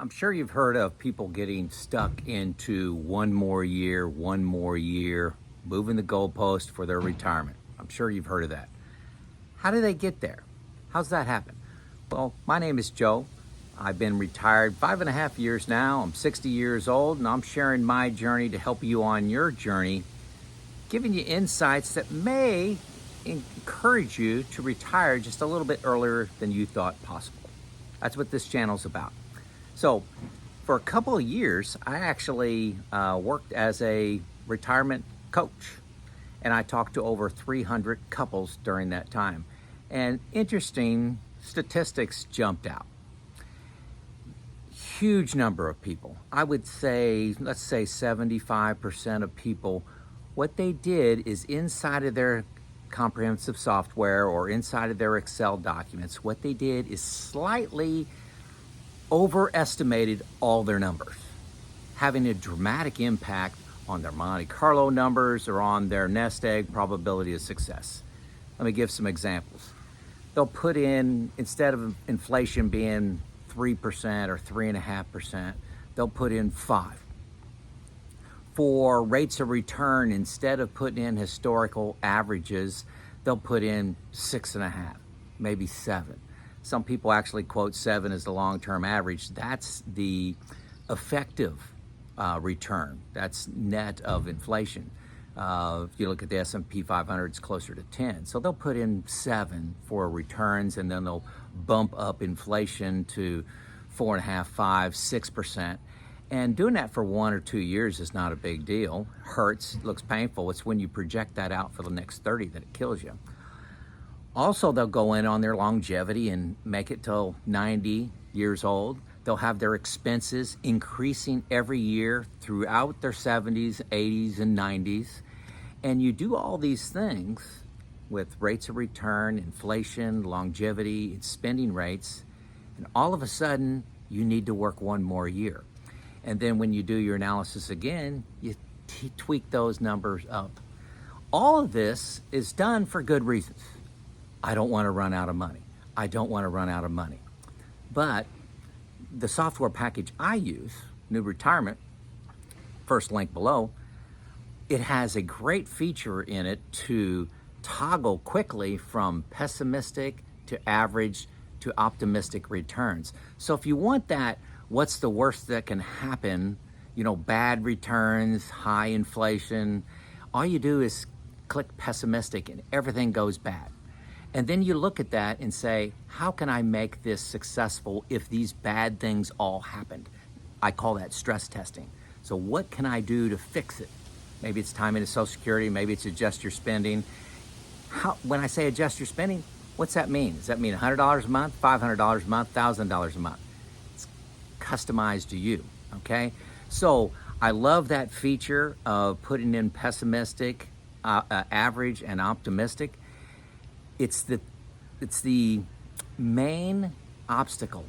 I'm sure you've heard of people getting stuck into one more year, moving the goalpost for their retirement. I'm sure you've heard of that. How do they get there? How's that happen? Well, my name is Joe. I've been retired 5.5 years now. I'm 60 years old, and I'm sharing my journey to help you on your journey, giving you insights that may encourage you to retire just a little bit earlier than you thought possible. That's what this channel's about. So for a couple of years, I actually worked as a retirement coach, and I talked to over 300 couples during that time. And interesting statistics jumped out. Huge number of people. I would say, let's say 75% of people, what they did is inside of their comprehensive software or inside of their Excel documents, what they did is slightly overestimated all their numbers, having a dramatic impact on their Monte Carlo numbers or on their nest egg probability of success. Let me give some examples. They'll put in, instead of inflation being 3% or 3.5%, they'll put in 5. For rates of return, instead of putting in historical averages, they'll put in 6.5, maybe 7. Some people actually quote 7 as the long-term average. That's the effective return. That's net of inflation. If you look at the S&P 500, it's closer to 10. So they'll put in 7 for returns, and then they'll bump up inflation to 4.5, 5, 6%. And doing that for 1 or 2 years is not a big deal. Hurts, looks painful. It's when you project that out for the next 30 that it kills you. Also, they'll go in on their longevity and make it till 90 years old. They'll have their expenses increasing every year throughout their 70s, 80s, and 90s. And you do all these things with rates of return, inflation, longevity, and spending rates, and all of a sudden, you need to work 1 more year. And then when you do your analysis again, you tweak those numbers up. All of this is done for good reasons. I don't want to run out of money. I don't want to run out of money. But the software package I use, New Retirement, first link below, it has a great feature in it to toggle quickly from pessimistic to average to optimistic returns. So if you want that, what's the worst that can happen, bad returns, high inflation, all you do is click pessimistic and everything goes bad. And then you look at that and say, how can I make this successful if these bad things all happened? I call that stress testing. So what can I do to fix it? Maybe it's time into Social Security, maybe it's adjust your spending. When I say adjust your spending, what's that mean? Does that mean $100 a month, $500 a month, $1,000 a month? It's customized to you, okay? So I love that feature of putting in pessimistic, average, and optimistic. It's the main obstacle,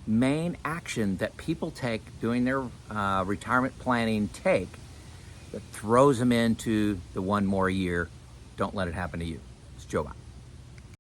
main action that people take doing their retirement planning that throws them into the 1 more year. Don't let it happen to you. It's Joe out.